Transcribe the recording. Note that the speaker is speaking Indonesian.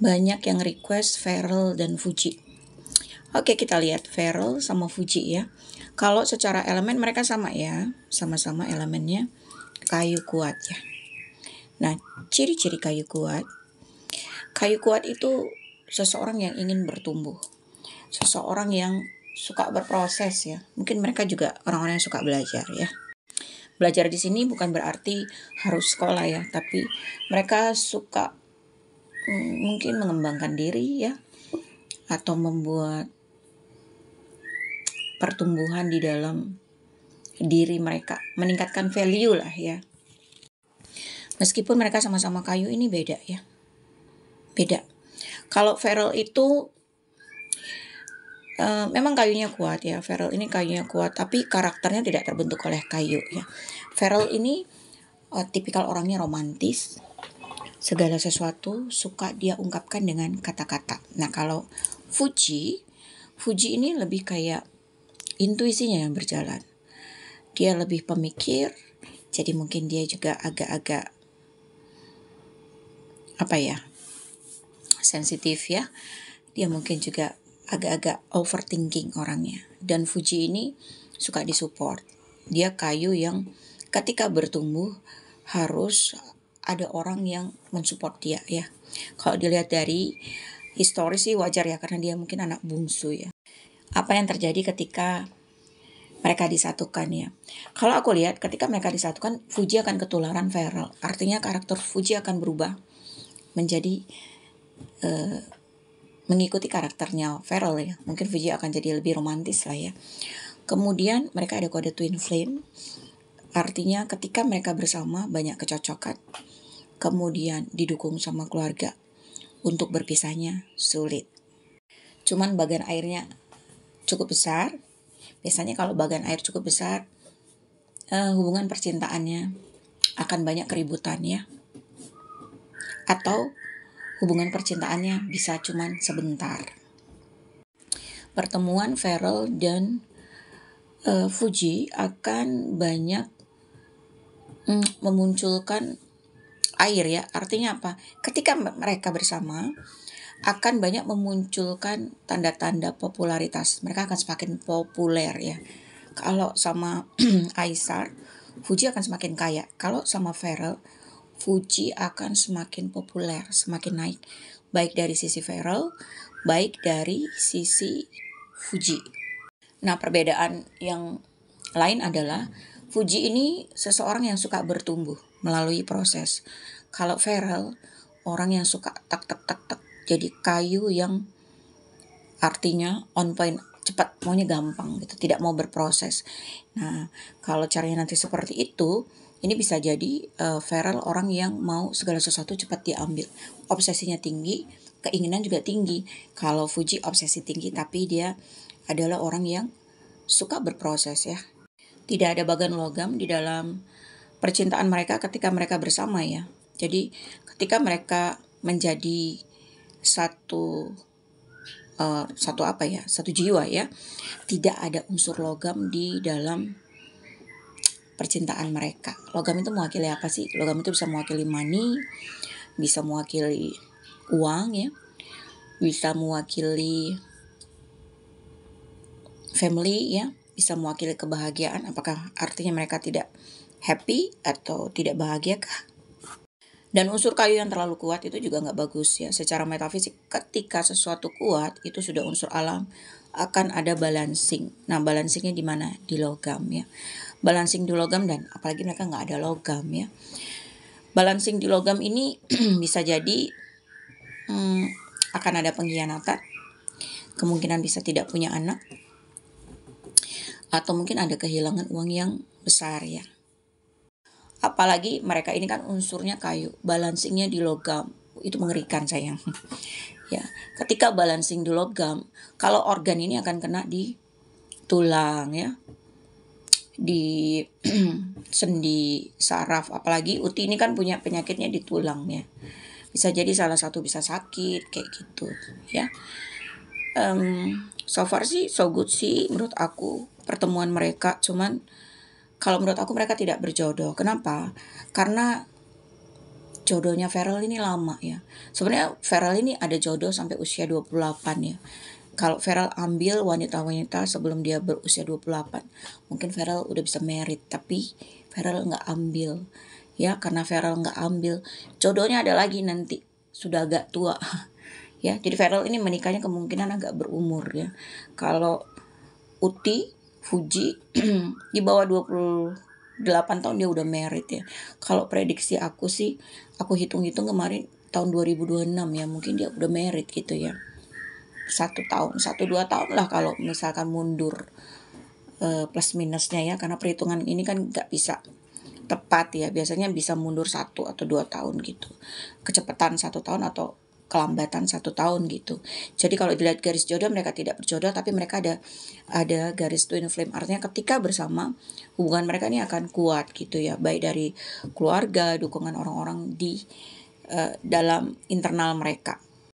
banyak yang request Feral dan Fuji. Oke, kita lihat Feral sama Fuji ya. Kalau secara elemen mereka sama ya, sama-sama elemennya kayu kuat ya. Nah, ciri-ciri kayu kuat. Kayu kuat itu seseorang yang ingin bertumbuh. Seseorang yang suka berproses ya. Mungkin mereka juga orang-orang yang suka belajar ya. Belajar di sini bukan berarti harus sekolah ya, tapi mereka suka mungkin mengembangkan diri ya, atau membuat pertumbuhan di dalam diri mereka, meningkatkan value lah ya. Meskipun mereka sama-sama kayu, ini beda ya. Beda. Kalau Feral itu memang kayunya kuat ya. Feral ini kayunya kuat, tapi karakternya tidak terbentuk oleh kayu ya. Feral ini tipikal orangnya romantis. Segala sesuatu suka dia ungkapkan dengan kata-kata. Nah, kalau Fuji ini lebih kayak intuisinya yang berjalan. Dia lebih pemikir, jadi mungkin dia juga agak-agak sensitif ya. Dia mungkin juga agak-agak overthinking orangnya. Dan Fuji ini suka disupport. Dia kayu yang ketika bertumbuh harus ada orang yang mensupport dia ya. Kalau dilihat dari historis sih wajar ya, karena dia mungkin anak bungsu ya. Apa yang terjadi ketika mereka disatukan ya? Kalau aku lihat ketika mereka disatukan, Fuji akan ketularan Feral. Artinya karakter Fuji akan berubah menjadi mengikuti karakternya Feral ya. Mungkin Fuji akan jadi lebih romantis lah ya. Kemudian mereka ada kode twin flame. Artinya ketika mereka bersama banyak kecocokan. Kemudian didukung sama keluarga. Untuk berpisahnya sulit. Cuman bagan airnya cukup besar. Biasanya kalau bagan air cukup besar, hubungan percintaannya akan banyak keributan ya. Atau hubungan percintaannya bisa cuman sebentar. Pertemuan Feral dan Fuji akan banyak memunculkan air ya. Artinya apa? Ketika mereka bersama akan banyak memunculkan tanda-tanda popularitas. Mereka akan semakin populer ya. Kalau sama Aisar, Fuji akan semakin kaya. Kalau sama Feral, Fuji akan semakin populer, semakin naik. Baik dari sisi Feral, baik dari sisi Fuji. Nah, perbedaan yang lain adalah Fuji ini seseorang yang suka bertumbuh melalui proses. Kalau Feral, orang yang suka tak jadi kayu yang artinya on point, cepat, maunya gampang gitu, tidak mau berproses. Nah, kalau caranya nanti seperti itu, ini bisa jadi Feral orang yang mau segala sesuatu cepat diambil. Obsesinya tinggi, keinginan juga tinggi. Kalau Fuji obsesi tinggi, tapi dia adalah orang yang suka berproses ya. Tidak ada bagan logam di dalam percintaan mereka ketika mereka bersama ya. Jadi ketika mereka menjadi satu jiwa ya, tidak ada unsur logam di dalam percintaan mereka. Logam itu mewakili apa sih? Logam itu bisa mewakili money, bisa mewakili uang ya, bisa mewakili family ya, bisa mewakili kebahagiaan. Apakah artinya mereka tidak happy atau tidak bahagia kah? Dan unsur kayu yang terlalu kuat itu juga nggak bagus ya. Secara metafisik, ketika sesuatu kuat itu sudah unsur alam, akan ada balancing. Nah, balancingnya di mana? Di logam ya. Balancing di logam, dan apalagi mereka nggak ada logam ya. Balancing di logam ini bisa jadi akan ada pengkhianatan, kemungkinan bisa tidak punya anak, atau mungkin ada kehilangan uang yang besar ya. Apalagi mereka ini kan unsurnya kayu, balancingnya di logam, itu mengerikan sayang. Ya, ketika balancing di logam, kalau organ ini akan kena di tulang ya, di sendi, saraf, apalagi Uti ini kan punya penyakitnya di tulang ya. Bisa jadi salah satu bisa sakit kayak gitu ya. So far sih so good sih menurut aku pertemuan mereka, cuman kalau menurut aku mereka tidak berjodoh. Kenapa? Karena jodohnya Farel ini lama ya. Sebenarnya Farel ini ada jodoh sampai usia 28 ya. Kalau Farel ambil wanita-wanita sebelum dia berusia 28, mungkin Farel udah bisa married, tapi Farel nggak ambil. Ya, karena Farel nggak ambil, jodohnya ada lagi nanti, sudah agak tua. Ya, jadi Farel ini menikahnya kemungkinan agak berumur ya. Kalau Uti, Fuji di bawah 28 tahun dia udah married ya. Kalau prediksi aku sih, aku hitung-hitung kemarin tahun 2026 ya, mungkin dia udah married gitu ya. 1 tahun, 1-2 tahun lah kalau misalkan mundur plus minusnya ya, karena perhitungan ini kan nggak bisa tepat ya, biasanya bisa mundur 1 atau 2 tahun gitu, kecepatan 1 tahun atau kelambatan 1 tahun gitu. Jadi kalau dilihat garis jodoh, mereka tidak berjodoh, tapi mereka ada garis twin flame, artinya ketika bersama hubungan mereka ini akan kuat gitu ya, baik dari keluarga, dukungan orang-orang di dalam internal mereka.